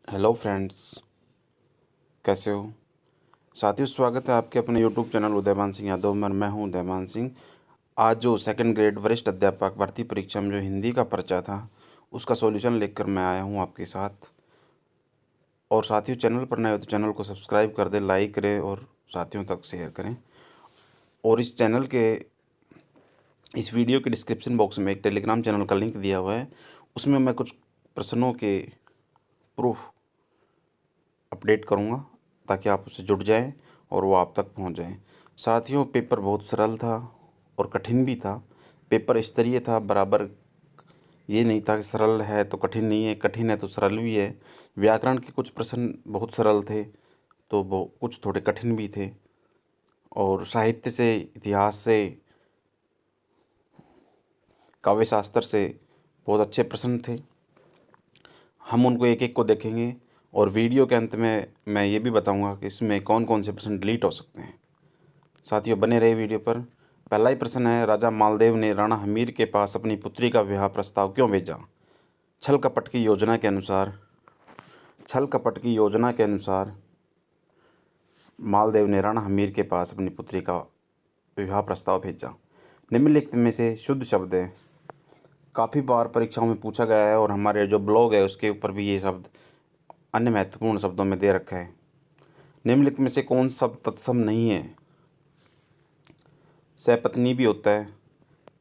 Hello friends, कैसे हो साथियों। स्वागत है आपके अपने यूट्यूब चैनल उदयमान सिंह यादव में। मैं हूं उदयमान सिंह। आज जो सेकंड ग्रेड वरिष्ठ अध्यापक भर्ती परीक्षा में जो हिंदी का पर्चा था, उसका सॉल्यूशन लेकर मैं आया हूं आपके साथ। और साथियों, चैनल पर नए हो तो चैनल को सब्सक्राइब कर दें, लाइक करें और साथियों तक शेयर करें। और इस चैनल के इस वीडियो के डिस्क्रिप्शन बॉक्स में एक टेलीग्राम चैनल का लिंक दिया हुआ है। उसमें मैं कुछ प्रश्नों के प्रूफ अपडेट करूँगा ताकि आप उससे जुड़ जाएं और वो आप तक पहुंच जाएं। साथियों, पेपर बहुत सरल था और कठिन भी था। पेपर स्तरीय था, बराबर ये नहीं था कि सरल है तो कठिन नहीं है, कठिन है तो सरल भी है। व्याकरण के कुछ प्रश्न बहुत सरल थे तो वो कुछ थोड़े कठिन भी थे। और साहित्य से, इतिहास से, काव्य शास्त्र से बहुत अच्छे प्रश्न थे। हम उनको एक एक को देखेंगे और वीडियो के अंत में मैं ये भी बताऊंगा कि इसमें कौन कौन से प्रश्न डिलीट हो सकते हैं। साथियों, बने रहे वीडियो पर। पहला ही प्रश्न है, राजा मालदेव ने राणा हमीर के पास अपनी पुत्री का विवाह प्रस्ताव क्यों भेजा? छल कपट की योजना के अनुसार छल कपट की योजना के अनुसार मालदेव ने राणा हमीर के पास अपनी पुत्री का विवाह प्रस्ताव भेजा। निम्नलिखित में से शुद्ध शब्द है। काफ़ी बार परीक्षाओं में पूछा गया है और हमारे जो ब्लॉग है उसके ऊपर भी ये शब्द अन्य महत्वपूर्ण शब्दों में दे रखा है। निम्नलिखित में से कौन शब्द तत्सम नहीं है? सपत्नी भी होता है,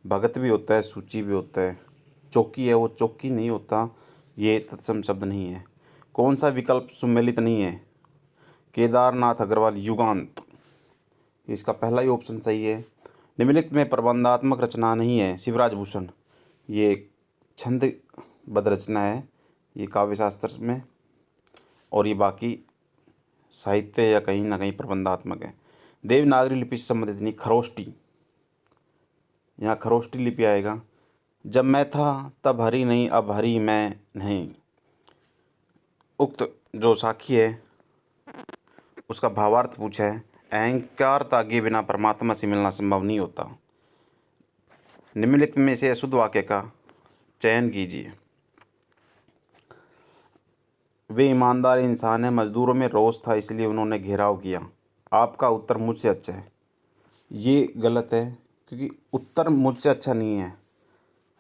भगत भी होता है, सूची भी होता है। चौकी है, वो चौकी नहीं होता, ये तत्सम शब्द नहीं है। कौन सा विकल्प सुमेलित नहीं है? केदारनाथ अग्रवाल युगांत, इसका पहला ही ऑप्शन सही है। निम्नलिखित में प्रबंधात्मक रचना नहीं है? शिवराज भूषण, ये छंदबद्ध रचना है, ये काव्य शास्त्र में। और ये बाकी साहित्य या कहीं ना कहीं प्रबंधात्मक है। देवनागरी लिपि से संबंधित नहीं, खरोष्टी, यहाँ खरोष्टी लिपि आएगा। जब मैं था तब हरी नहीं, अब हरी मैं नहीं। उक्त जो साखी है उसका भावार्थ पूछा है। अहंकार त्यागे बिना परमात्मा से मिलना संभव नहीं होता। निम्नलिखित में से अशुद्ध वाक्य का चयन कीजिए। वे ईमानदार इंसान है, मजदूरों में रोष था इसलिए उन्होंने घेराव किया। आपका उत्तर मुझसे अच्छा है, ये गलत है क्योंकि उत्तर मुझसे अच्छा नहीं है।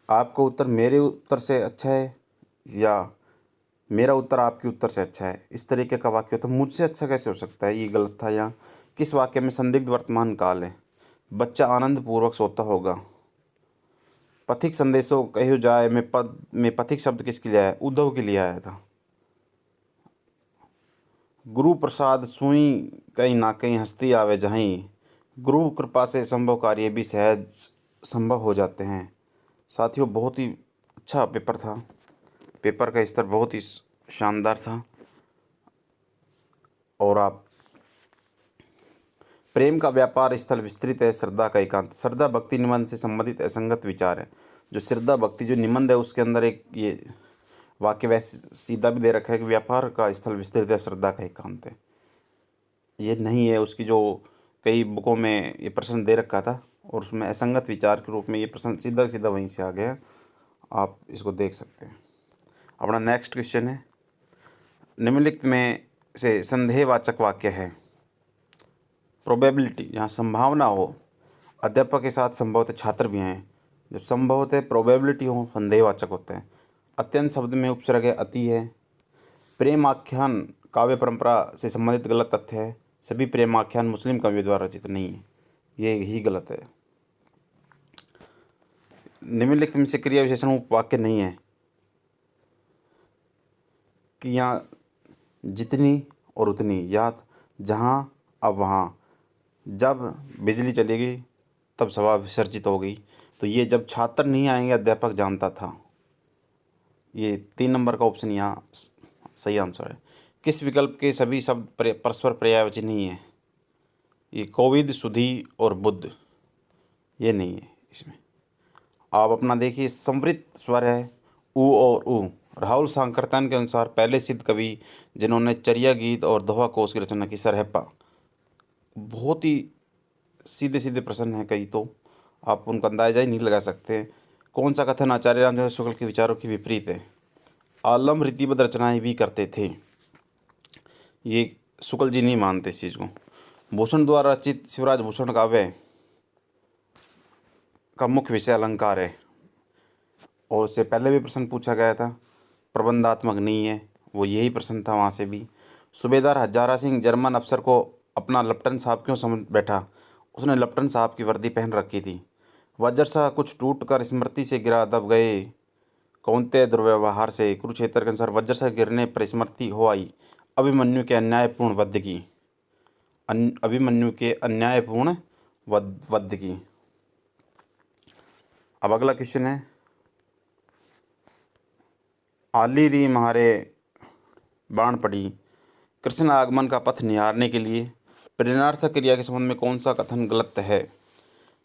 आपका उत्तर मेरे उत्तर से अच्छा है या मेरा उत्तर आपके उत्तर से अच्छा है, इस तरीके का वाक्य हो तो मुझसे अच्छा कैसे हो सकता है, ये गलत था। यहाँ किस वाक्य में संदिग्ध वर्तमान काल है? बच्चा आनंद पूर्वक सोता होगा। पथिक संदेशों कहो जाए में पथिक शब्द किसके लिए आया? उद्धव के लिए आया था। गुरु प्रसाद सुई कहीं ना कहीं हस्ती आवे जहीं, गुरु कृपा से संभव कार्य भी सहज संभव हो जाते हैं। साथियों, बहुत ही अच्छा पेपर था। पेपर का स्तर बहुत ही शानदार था। और आप प्रेम का व्यापार स्थल विस्तृत है, श्रद्धा का एकांत। श्रद्धा भक्ति निबंध से संबंधित असंगत विचार है। जो श्रद्धा भक्ति जो निबंध है उसके अंदर एक ये वाक्य वैसे सीधा भी दे रखा है कि व्यापार का स्थल विस्तृत है, श्रद्धा का एकांत है। ये नहीं है। उसकी जो कई बुकों में ये प्रश्न दे रखा था और उसमें असंगत विचार के रूप में ये प्रश्न सीधा सीधा वहीं से आ गया। आप इसको देख सकते हैं। अपना नेक्स्ट क्वेश्चन है, निम्नलिखित में से संदेहवाचक वाक्य है? प्रोबेबिलिटी, जहाँ संभावना हो, अध्यापक के साथ संभवतः छात्र भी हैं। जब संभवतः प्रोबेबिलिटी हो, संदेहवाचक होते हैं। अत्यंत शब्द में उपसर्ग है, अति है। प्रेम आख्यान काव्य परंपरा से संबंधित गलत तथ्य है। सभी प्रेम आख्यान मुस्लिम कवियों द्वारा रचित नहीं है, ये ही गलत है। निम्नलिखित में से क्रिया विशेषण वाक्य नहीं है कि यहाँ जितनी और उतनी, या जहाँ अब वहाँ, जब बिजली चलेगी तब सभा विसर्जित हो गई। तो ये जब छात्र नहीं आएंगे अध्यापक जानता था। ये 3 नंबर का ऑप्शन यहाँ सही आंसर है। किस विकल्प के सभी शब्द परस्पर पर्यायवाची नहीं है? ये कोविद, सुधी और बुद्ध, ये नहीं है इसमें। आप अपना देखिए, संवृत स्वर है ऊ और ऊ। राहुल सांकृत्यायन के अनुसार पहले सिद्ध कवि जिन्होंने चर्या गीत और दोहा कोश की रचना की, सरहेप्पा। बहुत ही सीधे सीधे प्रश्न हैं कई, तो आप उनका अंदाजा ही नहीं लगा सकते। कौन सा कथन आचार्य रामचंद्र शुक्ल के विचारों के विपरीत है? आलम रीतिबद्ध रचनाएं भी करते थे। ये शुक्ल जी नहीं मानते इस चीज़ को। भूषण द्वारा रचित शिवराज भूषण काव्य का मुख्य विषय अलंकार है, और उससे पहले भी प्रश्न पूछा गया था, प्रबंधात्मक नहीं है, वो यही प्रश्न था वहाँ से भी। सूबेदार हजारा सिंह जर्मन अफसर को अपना लेफ्टिनेंट साहब क्यों समझ बैठा? उसने लेफ्टिनेंट साहब की वर्दी पहन रखी थी। वज्र सा कुछ टूट कर स्मृति से गिरा, दब गए कौनते दुर्व्यवहार से। कुरुक्षेत्र के अनुसार वज्र सा गिरने पर स्मृति हो आई अभिमन्यु के अन्यायपूर्ण वध की। अभिमन्यु के अन्यायपूर्ण वध की। अब अगला क्वेश्चन है, आली री म्हारे बाण पड़ी। कृष्ण आगमन का पथ निहारने के लिए प्रेरणार्थक क्रिया के संबंध में कौन सा कथन गलत है?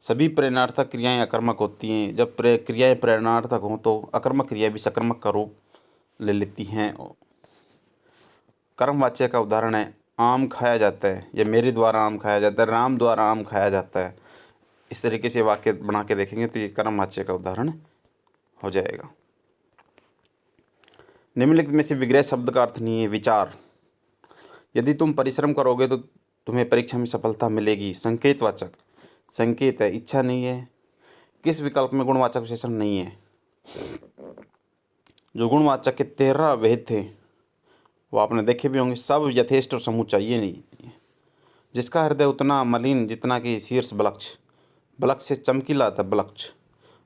सभी प्रेरणार्थक क्रियाएं अकर्मक होती हैं। जब क्रियाएं प्रेरणार्थक हों तो अकर्मक क्रिया भी सकर्मक का रूप ले लेती हैं। कर्मवाच्य का उदाहरण है, आम खाया जाता है, या मेरे द्वारा आम खाया जाता है, राम द्वारा आम खाया जाता है। इस तरीके से वाक्य बना के देखेंगे तो ये कर्मवाच्य का उदाहरण हो जाएगा। निम्नलिखित में से विग्रह शब्द का अर्थ नहीं है विचार। यदि तुम परिश्रम करोगे तो तुम्हें परीक्षा में सफलता मिलेगी। संकेतवाचक, संकेत है, इच्छा नहीं है। किस विकल्प में गुणवाचक विशेषण नहीं है? जो गुणवाचक के 13 भेद थे वो आपने देखे भी होंगे। सब यथेष्ट और समूचा, ये नहीं। जिसका हृदय उतना मलिन जितना कि शीर्ष बलक्ष, बलक्ष से चमकीला था बलक्ष।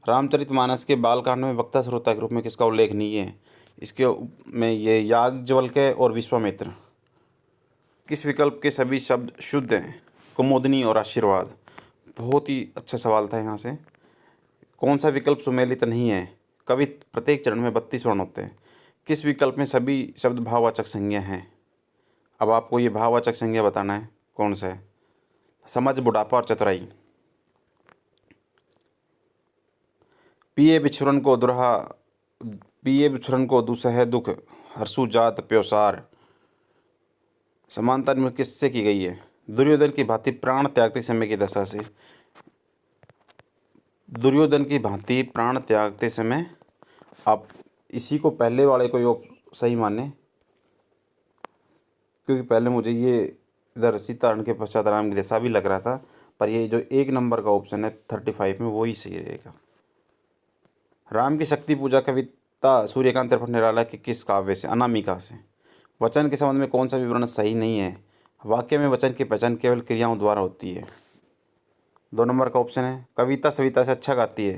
रामचरितमानस के बालकांड में वक्ता श्रोता के रूप में किसका उल्लेख नहीं है? इसके में ये याज्ञवल्क्य और विश्वामित्र। किस विकल्प के सभी शब्द शुद्ध हैं? कुमुदनी और आशीर्वाद। बहुत ही अच्छा सवाल था यहाँ से। कौन सा विकल्प सुमेलित नहीं है? कवि प्रत्येक चरण में 32 वर्ण होते हैं। किस विकल्प में सभी शब्द भाववाचक संज्ञा हैं? अब आपको ये भाववाचक संज्ञा बताना है कौन सा है। समझ, बुढ़ापा और चतुराई। पिए बिछुरन को दुरहा, पिए बिछुरन को दुसह दुख, हर्षु जात प्योसार। समानता में किससे की गई है? दुर्योधन की भांति प्राण त्यागते समय की दशा से। दुर्योधन की भांति प्राण त्यागते समय। आप इसी को पहले वाले को योग सही माने, क्योंकि पहले मुझे ये इधर सीताहरण के पश्चात राम की दशा भी लग रहा था, पर ये जो 1 नंबर का ऑप्शन है 35 में वही सही रहेगा। राम की शक्ति पूजा कविता सूर्यकांत त्रिपाठी निराला के किस काव्य से? अनामिका से। वचन के संबंध में कौन सा विवरण सही नहीं है? वाक्य में वचन की पहचान केवल क्रियाओं द्वारा होती है। 2 नंबर का ऑप्शन है, कविता सविता से अच्छा गाती है।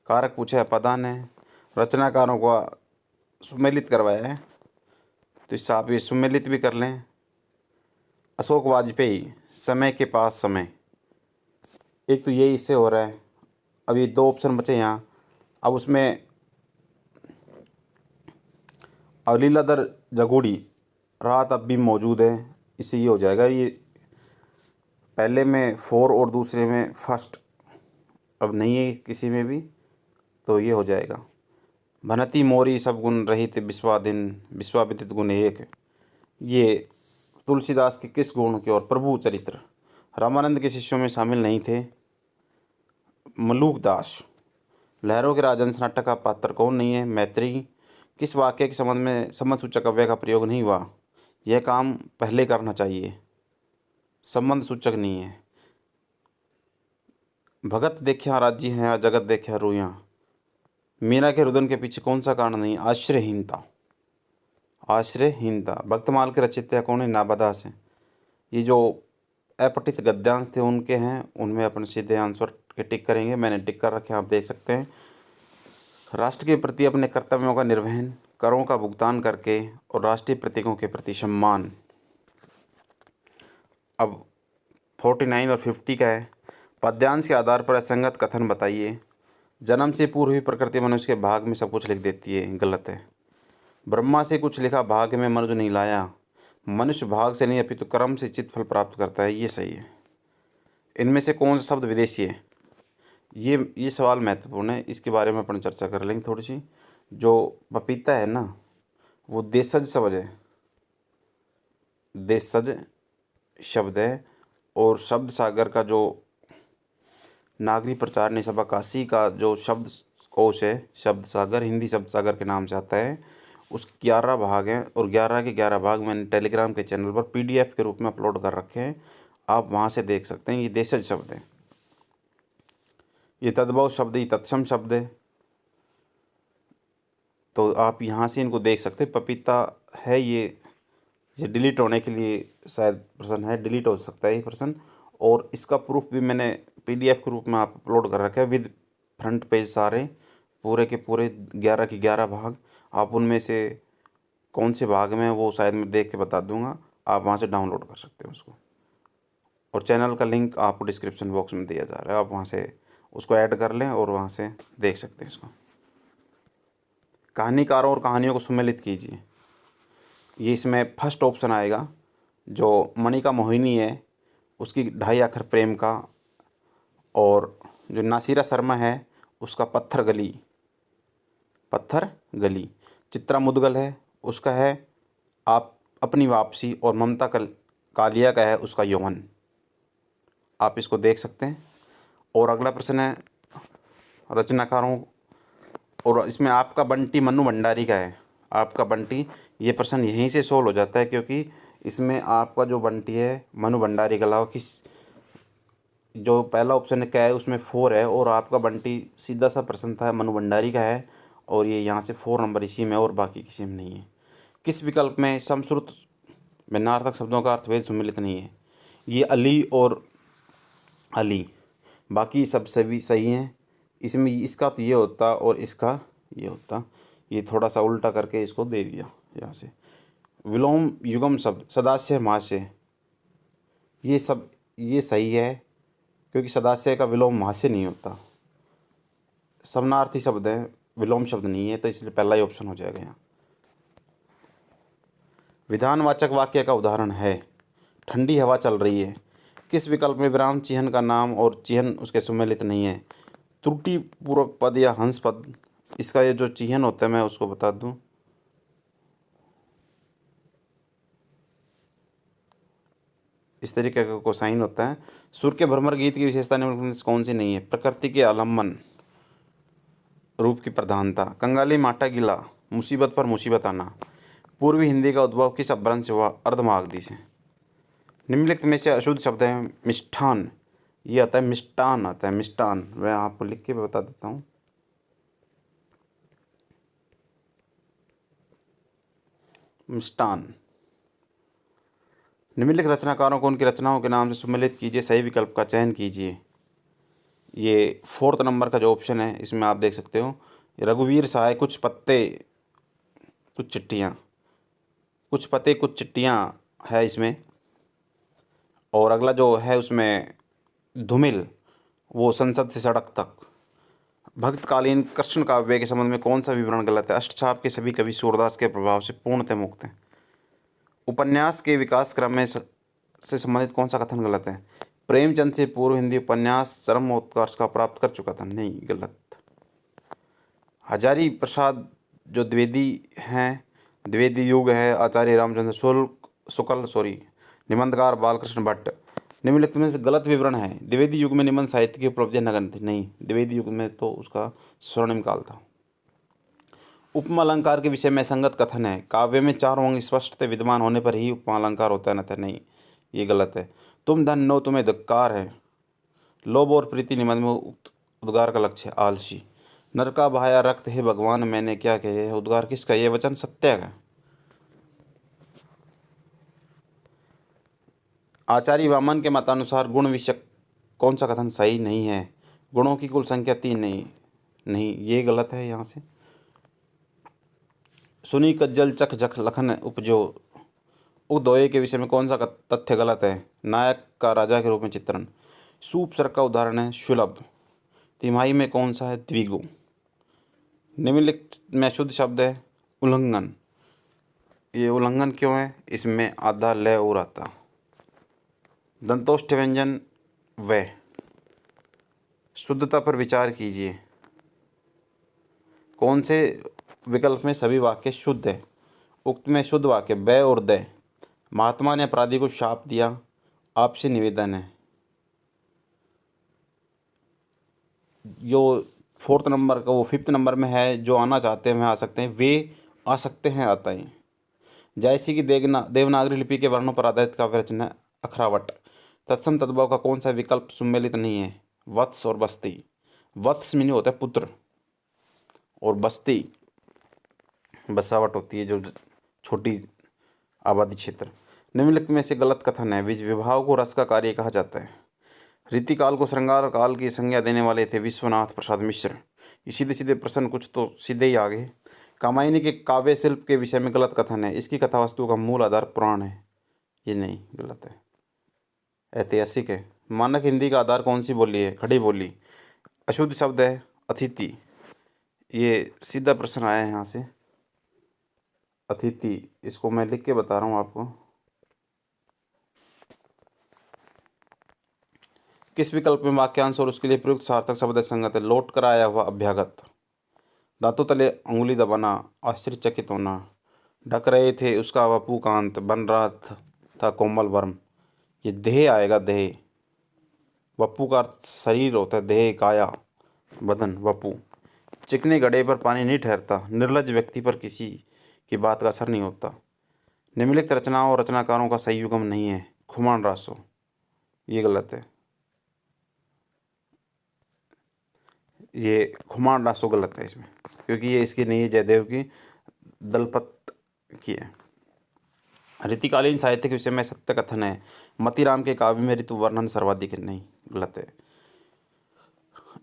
कारक पूछा है, पदान है। रचनाकारों को सुमेलित करवाया है, तो इससे आप ये सुमेलित भी कर लें। अशोक वाजपेयी, समय के पास समय। एक तो यही इससे हो रहा है। अब ये 2 ऑप्शन बचे यहाँ। अब उसमें लीलाधर जगोड़ी, रात अब भी मौजूद है, इससे ये हो जाएगा। ये पहले में 4 और दूसरे में फर्स्ट अब नहीं है किसी में भी, तो ये हो जाएगा। भनती मोरी सब गुण रहित विश्वादिन, विश्वाविदित गुण एक। ये तुलसीदास के किस गुण के और प्रभु चरित्र। रामानंद के शिष्यों में शामिल नहीं थे मलूक दास। लहरों के राजहंस नाटक का पात्र कौन नहीं है? मैत्री। किस वाक्य के संबंध में संबंध सूचक अव्यय का प्रयोग नहीं हुआ? यह काम पहले करना चाहिए, संबंध सूचक नहीं है। भगत देख्या राज्य हैं, जगत देख्या रोया। मीरा के रुदन के पीछे कौन सा कारण नहीं? आश्रयहीनता, आश्रयहीनता। भक्तमाल के रचयिता कौन है? नाबदास हैं। ये जो अपठित गद्यांश थे उनके हैं, उनमें अपन सीधे आंसर के टिक करेंगे। मैंने टिक कर रखे हैं, आप देख सकते हैं। राष्ट्र के प्रति अपने कर्तव्यों का निर्वहन, करों का भुगतान करके और राष्ट्रीय प्रतीकों के प्रति सम्मान। अब 49 और 50 का है, पद्यांश के आधार पर असंगत कथन बताइए। जन्म से पूर्व ही प्रकृति मनुष्य के भाग में सब कुछ लिख देती है, गलत है। ब्रह्मा से कुछ लिखा भाग्य में मनुष्य नहीं लाया। मनुष्य भाग से नहीं अपितु कर्म से चित्त फल प्राप्त करता है, ये सही है। इनमें से कौन सा शब्द विदेशी है? ये सवाल महत्वपूर्ण है, इसके बारे में अपन चर्चा कर लेंगे थोड़ी सी। जो पपीता है ना, वो देशज शब्द है, देशज शब्द है। और शब्द सागर का जो नागरी प्रचार सभा काशी का जो शब्द कोश है, शब्द सागर हिंदी शब्द सागर के नाम से आता है। उस 11 भाग हैं और 11 के 11 भाग मैंने टेलीग्राम के चैनल पर PDF के रूप में अपलोड कर रखे हैं। आप वहाँ से देख सकते हैं। ये देशज शब्द है, ये तद्भव शब्द, ये तत्सम शब्द है, तो आप यहाँ से इनको देख सकते हैं। पपीता है ये डिलीट होने के लिए शायद प्रश्न है, डिलीट हो सकता है ये प्रश्न। और इसका प्रूफ भी मैंने PDF के रूप में आप अपलोड कर रखा है विद फ्रंट पेज सारे, पूरे के पूरे 11 के 11 भाग। आप उनमें से कौन से भाग में वो शायद मैं देख के बता दूंगा, आप वहाँ से डाउनलोड कर सकते हैं उसको। और चैनल का लिंक आपको डिस्क्रिप्शन बॉक्स में दिया जा रहा है, आप वहाँ से उसको ऐड कर लें और वहाँ से देख सकते हैं इसको। कहानीकारों और कहानियों को सम्मिलित कीजिए, ये इसमें फर्स्ट ऑप्शन आएगा। जो मणिका मोहिनी है उसकी 2.5 अक्षर प्रेम का, और जो नासिरा शर्मा है उसका पत्थर गली, पत्थर गली। चित्रा मुदगल है उसका है आप अपनी वापसी, और ममता कालिया का है उसका यौवन। आप इसको देख सकते हैं। और अगला प्रश्न है रचनाकारों, और इसमें आपका बंटी मन्नू भंडारी का है। आपका बंटी, ये प्रश्न यहीं से सोल्व हो जाता है, क्योंकि इसमें आपका जो बंटी है मनु भंडारी के अलावा किस, जो पहला ऑप्शन क्या है उसमें 4 है, और आपका बंटी सीधा सा प्रश्न था मनु भंडारी का है, और ये यहाँ से 4 नंबर इसी में, और बाकी किसी में नहीं है। किस विकल्प में समश्रुत भिन्नार्थक शब्दों का अर्थभेद सम्मिलित नहीं है? ये अली और अली, बाकी सब सभी सही हैं। इसमें इसका तो ये होता और इसका ये होता, ये थोड़ा सा उल्टा करके इसको दे दिया यहाँ से। विलोम युगम शब्द सदाशय महाशय, ये सब ये सही है, क्योंकि सदाशय का विलोम महाशय नहीं होता। समानार्थी शब्द है, विलोम शब्द नहीं है, तो इसलिए पहला ही ऑप्शन हो जाएगा यहाँ। विधानवाचक वाक्य का उदाहरण है ठंडी हवा चल रही है। किस विकल्प में विराम चिह्न का नाम और चिह्न उसके सम्मिलित नहीं है? त्रुटि पूर्वक पद या हंस पद, इसका ये जो चिह्न होता है मैं उसको बता दूं। इस तरीके का कोसाइन होता है। सुर के भ्रमर गीत की विशेषता निम्नलिखित में से कौन सी नहीं है? प्रकृति के आलम्बन रूप की प्रधानता, कंगाली माटा गिला, मुसीबत पर मुसीबत आना। पूर्वी हिंदी का उद्भव किस अपभ्रंश से हुआ? अर्धमागधी से। निम्नलिखित में से अशुद्ध शब्द है मिष्ठान, ये आता है मिष्टान, आता है मिष्टान। मैं आपको लिख के बता देता हूँ। मिष्टान। निम्नलिखित रचनाकारों को उनकी रचनाओं के नाम से सम्मिलित कीजिए, सही विकल्प का चयन कीजिए। ये 4th नंबर का जो ऑप्शन है इसमें आप देख सकते हो, रघुवीर सहाय कुछ पत्ते कुछ चिट्ठियाँ, कुछ पत्ते कुछ चिट्ठियाँ है इसमें। और अगला जो है उसमें धूमिल, वो संसद से सड़क तक। भक्तकालीन कृष्ण काव्य के संबंध में कौन सा विवरण गलत है? अष्टछाप के सभी कवि सूरदास के प्रभाव से पूर्णतः मुक्त हैं। उपन्यास के विकास क्रम में से संबंधित कौन सा कथन गलत है? प्रेमचंद से पूर्व हिंदी उपन्यास चरमोत्कर्ष का प्राप्त कर चुका था। नहीं, गलत। हजारी प्रसाद जो द्विवेदी हैं, द्विवेदी युग है, आचार्य रामचंद्र शुक्ल निबंधकार बालकृष्ण भट्ट। निम्नलिखित में से गलत विवरण है। द्विवेदी युग में निबंध साहित्य की उपलब्धियां नगण्य थी। नहीं, द्विवेदी युग में तो उसका स्वर्णिम काल था। उपमा अलंकार के विषय में संगत कथन है। काव्य में 4 अंग स्पष्ट विद्यमान होने पर ही उपमा अलंकार होता है, न तो नहीं, ये गलत है। तुम धन नो तुम्हें धिक्कार है। लोभ और प्रीति निबंध में उक्त उद्गार का लक्ष्य है आलसी। नर का बहाया रक्त है भगवान मैंने क्या कहे, यह उद्गार किसका? ये वचन सत्य का। आचार्य वामन के मतानुसार गुण विषयक कौन सा कथन सही नहीं है? गुणों की कुल संख्या 3 नहीं, नहीं ये गलत है यहाँ से। सुनी कज्जल चख जख लखन उपजो, उदोये के विषय में कौन सा तथ्य गलत है? नायक का राजा के रूप में चित्रण। सुपसर्ग का उदाहरण है सुलभ। तिमाही में कौन सा है? द्विगु। निम्नलिखित में शुद्ध शब्द है उल्लंघन। ये उल्लंघन क्यों है? इसमें आधा लय और आता। दंतोष्ठ व्यंजन व, शुद्धता पर विचार कीजिए। कौन से विकल्प में सभी वाक्य शुद्ध है? उक्त में शुद्ध वाक्य ब और द। महात्मा ने अपराधी को शाप दिया, आपसे निवेदन है। जो 4th नंबर का वो 5th नंबर में है, जो आना चाहते हैं वह आ सकते हैं। वे आ सकते हैं आता ही। जैसी की देवनागरी लिपि के वर्णों पर आधारित काव्य रचना है अखरावट। तत्सम तद्भव का कौन सा विकल्प सुमेलित नहीं है? वत्स और बस्ती। वत्स मीनिंग होता है पुत्र, और बस्ती बसावट होती है जो छोटी आबादी क्षेत्र। निम्नलिखित में से गलत कथन है। विभाव को रस का कार्य कहा जाता है। रीतिकाल को श्रृंगार काल की संज्ञा देने वाले थे विश्वनाथ प्रसाद मिश्र। ये सीधे सीधे प्रश्न कुछ तो सीधे ही आ गए। कामायनी के काव्य शिल्प के विषय में गलत कथन है। इसकी कथा वस्तु का मूल आधार पुराण है। ये नहीं, गलत है, ऐतिहासिक है। मानक हिंदी का आधार कौन सी बोली है? खड़ी बोली। अशुद्ध शब्द है अतिथि। ये सीधा प्रश्न आया है यहाँ से, अतिथि। इसको मैं लिख के बता रहा हूँ आपको। किस विकल्प में वाक्यांश और उसके लिए प्रयुक्त सार्थक शब्द संगत है? लौट कर आया हुआ, अभ्यागत। दांतों तले अंगुली दबाना, आश्चर्यचकित होना। ढक रहे थे उसका वपू कांत, बन रहा था कोमल वर्म। ये देह आएगा, देह। वपू का अर्थ शरीर होता है, देह काया बदन वपू। चिकने गड्ढे पर पानी नहीं ठहरता। निर्लज्ज व्यक्ति पर किसी की बात का असर नहीं होता। निम्नलिखित रचनाओं और रचनाकारों का सही युग्म नहीं है। खुमान रासो। ये गलत है। ये खुमान रासो गलत है इसमें, क्योंकि ये इसकी नहीं है, जयदेव की दलपत की है। रीतिकालीन साहित्य के विषय में सत्य कथन है। मतीराम के काव्य में ऋतु वर्णन सर्वाधिक है। नहीं, गलत है।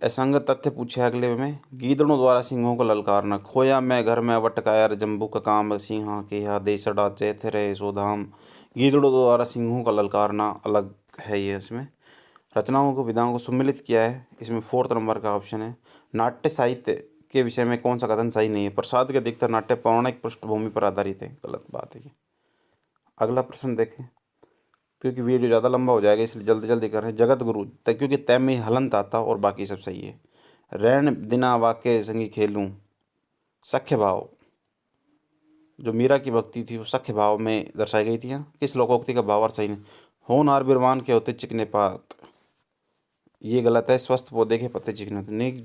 असंगत तथ्य पूछे अगले में। गीदड़ों द्वारा सिंहों को ललकारना। खोया मैं घर में वटकायर जम्बू का काम, सिंहा के हा देसड़ा चैथ रहे सोधाम। गीदड़ों द्वारा सिंहों का ललकारना अलग है ये इसमें। रचनाओं को विधाओं को सम्मिलित किया है, इसमें 4th नंबर का ऑप्शन है। नाट्य साहित्य के विषय में कौन सा कथन सही नहीं है? प्रसाद के अधिकतर नाट्य पौराणिक पृष्ठभूमि पर आधारित है। गलत बात है ये। अगला प्रश्न देखें, क्योंकि वीडियो ज़्यादा लंबा हो जाएगा इसलिए जल्दी जल्दी कर रहे हैं। जगत गुरु क्योंकि तय में हलंत आता और बाकी सब सही है। रैन दिना वाक्य संगी खेलूं, सख्य भाव। जो मीरा की भक्ति थी वो सख्य भाव में दर्शाई गई थी। किस लोकोक्ति का भावार्थ सही नहीं? होनहार बिरवान के होते चिकने पात। ये गलत है। स्वस्थ पौधे के पत्ते चिकने होते नहीं।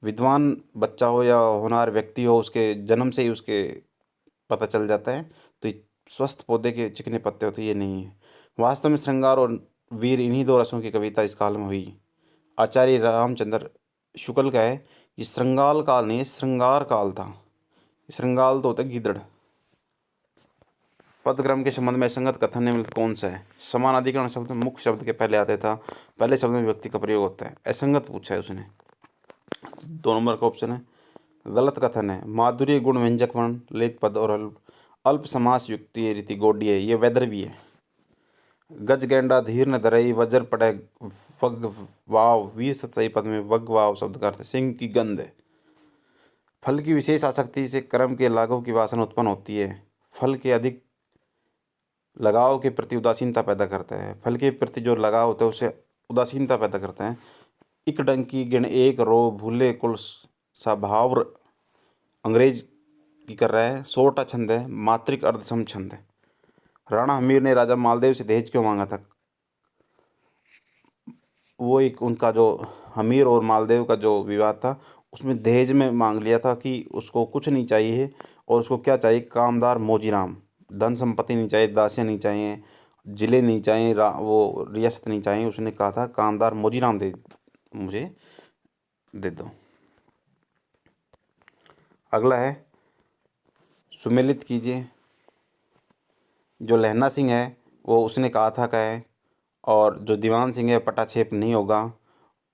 विद्वान बच्चा हो या होनहार व्यक्ति हो, उसके जन्म से ही उसके पता चल जाता है। तो ये स्वस्थ पौधे के चिकने पत्ते होते, ये नहीं है। वास्तव में श्रृंगार और वीर इन्हीं दो रसों की कविता इस काल में हुई। आचार्य रामचंद्र शुक्ल का है। ये श्रृंगाल काल नहीं है, श्रृंगार काल था। श्रृंगाल तो होता है गीदड़। पदक्रम के संबंध में संगत कथन निम्नलिखित कौन सा है? समान अधिकरण शब्द मुख्य शब्द के पहले आते था। पहले शब्द में व्यक्ति का प्रयोग होता है। असंगत पूछा है उसने। 2 नंबर का ऑप्शन है। गलत कथन है। माधुर्य गुण व्यंजक वर्ण लेख पद और अल्प समास युक्ति रीति गोडी है। ये वेदर भी है। गज गेंडा धीर न धरई वज्र पड़े वग वाव। वीर सतसई पद में वग वाव शब्द का अर्थ सिंह की गंध है। फल की विशेष आसक्ति से कर्म के लाघव की वासना उत्पन्न होती है। फल के अधिक लगाव के प्रति उदासीनता पैदा करता है। फल के प्रति जो लगाव होता है उससे उदासीनता पैदा करता है। इक डंकी गिण एक रो भूले कुल सा भाव। अंग्रेज की कर रहा है। सोरठा छंद है, मात्रिक अर्धसम छंद है। राणा हमीर ने राजा मालदेव से दहेज क्यों मांगा था? वो एक उनका जो हमीर और मालदेव का जो विवाद था उसमें दहेज में मांग लिया था कि उसको कुछ नहीं चाहिए, और उसको क्या चाहिए? कामदार मोजीराम। धन संपत्ति नहीं चाहिए, दासियाँ नहीं चाहिए, जिले नहीं चाहिए, वो रियासत नहीं चाहिए। उसने कहा था कामदार मोजीराम मुझे दे दो। अगला है सुमेलित कीजिए। जो लहना सिंह है वो उसने कहा था क्या है? और जो दीवान सिंह है पटाक्षेप नहीं होगा।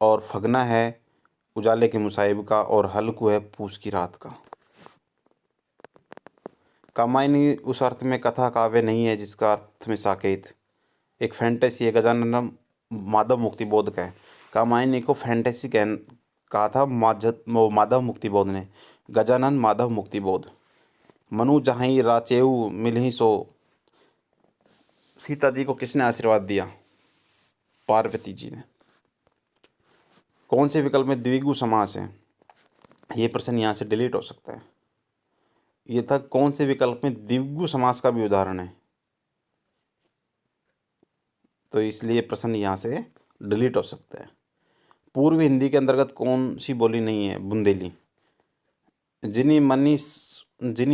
और फगना है उजाले के मुसाहिब का। और हल्कू है पूस की रात का। कामायनी उस अर्थ में कथा काव्य नहीं है जिसका अर्थ में साकेत। एक फैंटेसी है। गजानन माधव मुक्ति बोध का है। कामायनी को फैंटेसी कहा था माधव मुक्ति बोध ने। गजानन माधव मुक्ति बोध। मनु जहाँ राचेऊ मिलही सो। सीता जी को किसने आशीर्वाद दिया? पार्वती जी ने। कौन से विकल्प में द्विगु समास है? ये प्रश्न यहाँ से डिलीट हो सकता है। ये था कौन से विकल्प में द्विगु समास का भी उदाहरण है, तो इसलिए प्रश्न यहाँ से डिलीट हो सकता है। पूर्व हिंदी के अंतर्गत कौन सी बोली नहीं है? बुंदेली। जिनी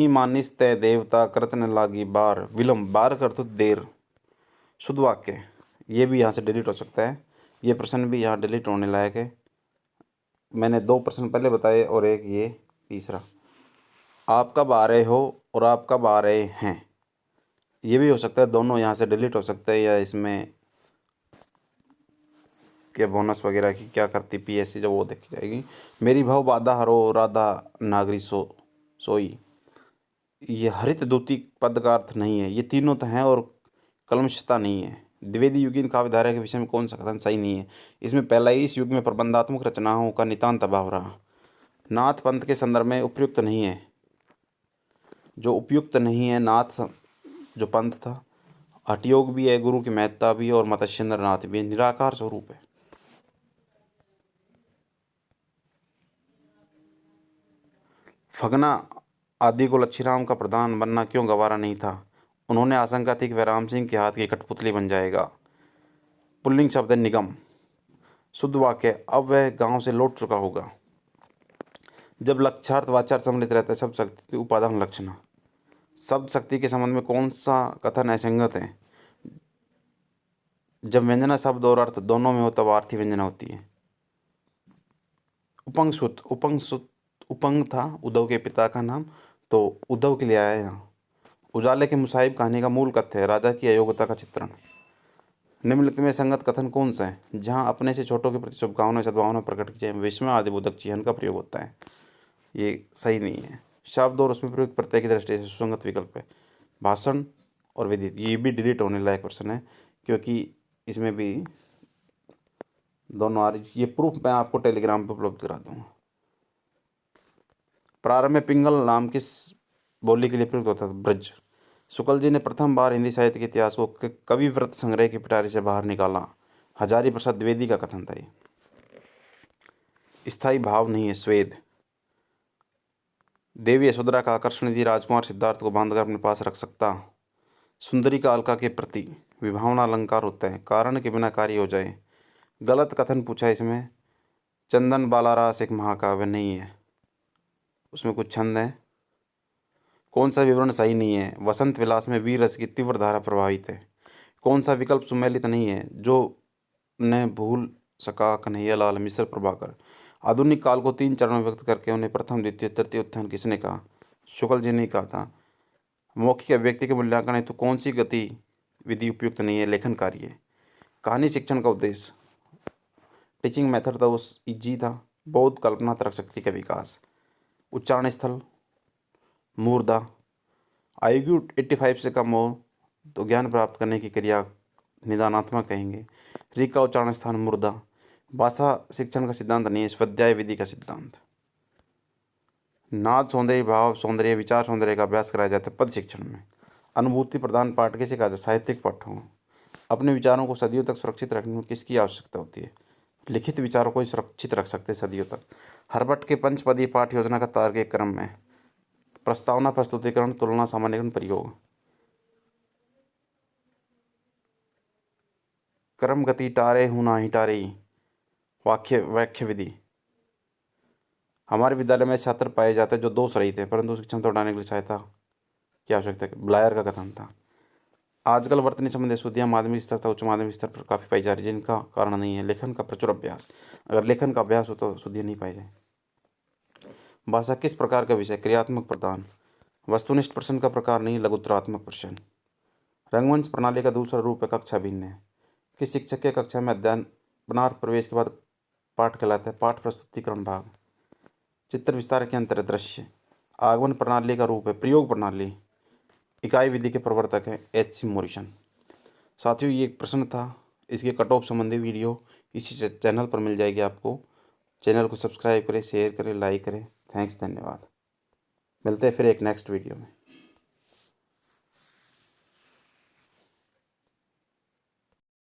मानिस तय देवता करत न लागी बार, विलम्ब बार कर तो देर। शुद्ध वाक्य, ये भी यहाँ से डिलीट हो सकता है। ये प्रश्न भी यहाँ डिलीट होने लायक है। मैंने 2 प्रश्न पहले बताए और एक ये तीसरा। आप कब आ रहे हो और आप कब आ रहे हैं, ये भी हो सकता है। दोनों यहाँ से डिलीट हो सकता है, या इसमें के बोनस वगैरह की क्या करती पीएससी जब वो देखी जाएगी। मेरी भाव बाधा हरो राधा नागरी सोई, ये हरित दूती पद का अर्थ नहीं है। ये तीनों तो हैं और कलमशता नहीं है। द्विवेदी युगीन काव्यधारा के विषय में कौन सा कथन सही नहीं है। इसमें पहला ही, इस युग में प्रबंधात्मक रचनाओं का नितांत अभाव रहा। नाथ पंथ के संदर्भ में उपयुक्त नहीं है। जो उपयुक्त नहीं है नाथ जो पंथ था, हठयोग भी है, गुरु की महत्ता भी है, और मत्स्येंद्र नाथ भी है, निराकार स्वरूप है। फगना आदि को लच्छीराम का प्रधान बनना क्यों गवारा नहीं था। उन्होंने आशंका थी कि वह राम सिंह के हाथ की कठपुतली बन जाएगा। पुल्लिंग शब्द है निगम। शुद्ध वाक्य, अब वह गांव से लौट चुका होगा। जब लक्षार्थ वाचार्थ सम्मिलित रहता है, शब्द शक्ति उपादान लक्षण। शब्द शक्ति के संबंध में कौन सा कथन असंगत है। जब व्यंजना शब्द और अर्थ दोनों में हो तब आर्थी व्यंजना होती है। उपंग उपंग था उद्धव के पिता का नाम, तो उद्धव के लिए आया यहाँ। उजाले के मुसाहिब कहानी का मूल कथ्य है राजा की अयोग्यता का चित्रण। निम्नलिखित में संगत कथन कौन सा है। जहाँ अपने से छोटों के प्रति शुभकामना सद्भावना प्रकट की जाए, विस्मय आदि बोधक चिन्ह का प्रयोग होता है, ये सही नहीं है। शब्द और उसमें प्रयुक्त प्रत्यय की दृष्टि से सुसंगत विकल्प है। भाषण और विदित, ये भी डिलीट होने लायक प्रश्न है, क्योंकि इसमें भी दोनों आ रही। ये प्रूफ मैं आपको टेलीग्राम पर उपलब्ध करा दूँगा। प्रारंभ में पिंगल नाम किस बोली के लिए प्रयुक्त होता था। ब्रज। शुक्ल जी ने प्रथम बार हिंदी साहित्य के इतिहास को कवि व्रत संग्रह की पिटारी से बाहर निकाला। हजारी प्रसाद द्विवेदी का कथन था ये। स्थायी भाव नहीं है स्वेद। देवी यशोधरा का आकर्षण यदि राजकुमार सिद्धार्थ को बांधकर अपने पास रख सकता। सुंदरी का अलका के प्रति विभावना अलंकार होता है, कारण के बिना कार्य हो जाए। गलत कथन पूछा है इसमें। चंदन बालारास एक महाकाव्य नहीं है, उसमें कुछ छंद हैं। कौन सा विवरण सही नहीं है। वसंत विलास में वीर रस की तीव्र धारा प्रभावित है। कौन सा विकल्प सुमेलित नहीं है। जो न भूल सका कन्हैया लाल मिश्र प्रभाकर। आधुनिक काल को 3 चरणों में व्यक्त करके उन्हें प्रथम द्वितीय तृतीय उत्थान किसने कहा। शुक्ल जी ने कहा था। मौखिक अभिव्यक्ति के मूल्यांकन है तो कौन सी गति विधि उपयुक्त नहीं है। लेखन कार्य। कहानी शिक्षण का उद्देश्य। टीचिंग मेथड था उस इजी था। बौद्ध कल्पना तर्क शक्ति का विकास। उच्चारण स्थल मूर्धा। आयु 85 से कम हो तो ज्ञान प्राप्त करने की क्रिया निदानात्मक कहेंगे। री का उच्चारण स्थान मूर्धा। भाषा शिक्षण का सिद्धांत नहीं है, स्वाध्याय विधि का सिद्धांत। नाद सौंदर्य भाव सौंदर्य विचार सौंदर्य का अभ्यास कराया जाता है पद शिक्षण में। अनुभूति प्रधान पाठ कैसे कहा जाए। साहित्यिक पाठों। अपने विचारों को सदियों तक सुरक्षित रखने में किसकी आवश्यकता होती है। लिखित विचारों को ही सुरक्षित रख सकते हैं सदियों तक। हरभट्ट के पंचपदी पाठ योजना का तार्किक क्रम में प्रस्तावना प्रस्तुतिकरण तुलना सामान्यकरण प्रयोग। क्रम गति टारे हूँ नाही टारे वाक्य व्याख्या विधि। हमारे विद्यालय में छात्र पाए जाते हैं जो दोष रहित थे परंतु उसकी क्षमता बढ़ाने के लिए सहायता की आवश्यकता है। ब्लायर का कथन था। आजकल वर्तनी संबंधी शुद्धियाँ माध्यमिक स्तर तथा उच्च माध्यमिक स्तर पर काफ़ी पाई जा रही है, जिनका कारण नहीं है लेखन का प्रचुर अभ्यास। अगर लेखन का अभ्यास हो तो शुद्धियाँ नहीं पाई जाए। भाषा किस प्रकार का विषय। क्रियात्मक प्रधान। वस्तुनिष्ठ प्रश्न का प्रकार नहीं, लघुत्तरात्मक प्रश्न। रंगमंच प्रणाली का दूसरा रूप है कक्षा भिन्न है। किस शिक्षक के कक्षा में अध्ययन पनार्थ प्रवेश के बाद पाठ कहलाता है। पाठ प्रस्तुतिकरण भाग। चित्र विस्तार के अंतर दृश्य। आगमन प्रणाली का रूप है प्रयोग प्रणाली। इकाई विधि के प्रवर्तक हैं H.C. मॉरिसन। साथियों, ये एक प्रश्न था, इसके कट ऑफ संबंधी वीडियो इसी चैनल पर मिल जाएगी आपको। चैनल को सब्सक्राइब करें, शेयर करें, लाइक करें। थैंक्स, धन्यवाद। मिलते हैं फिर एक नेक्स्ट वीडियो में।